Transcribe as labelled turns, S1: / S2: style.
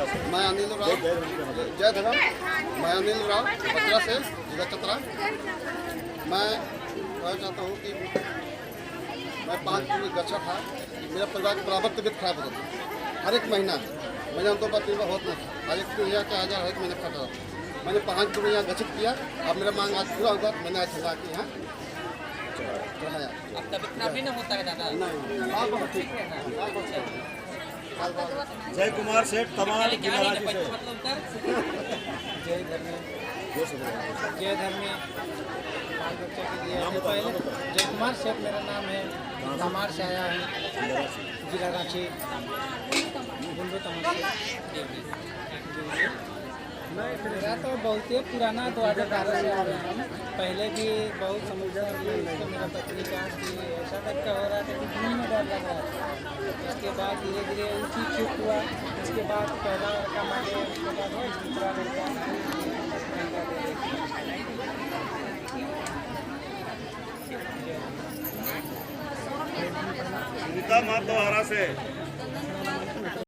S1: मैं अनिल राव, जय धर्म। मैं अनिल राव पचरा से जिला चतरा। मैं कहना चाहता हूँ कि मैं 5 दिन में गच्छा था कि मेरा परिवार के बराबर तबियत खराब होता था। हर एक महीना महीना 2 बार 3 बार होता था। हर एक 3,000 हर एक महीने खर्चा था। मैंने 5 दिन में यहाँ गच्छित किया। अब मेरा मांग आज पूरा हुआ। मैंने आज चला के यहाँ चढ़ाया।
S2: अब तबियत खराब नहीं ना होता है दादा?
S1: नहीं, बहुत ठीक है।
S3: जय कुमार सेठ तमाम जिलाराजी से।
S2: जय धर्मी, जय धर्मी। 5 बच्चों के लिए पहले जय कुमार सेठ मेरा नाम है। तमार से आया है, जिला रांची। मेरा तो बहुत ही पुराना 2012 से आ रहा है। पहले भी बहुत समस्या हुई तो मेरा पत्नी का कि ऐसा टाइप का हो रहा था कि घूम में डर लग रहा था। उसके बाद धीरे धीरे उसी ठीक हुआ। उसके बाद पहला लड़का मांगे, उसके बाद दूसरा लड़का।
S3: सुनीता मातोहारा से।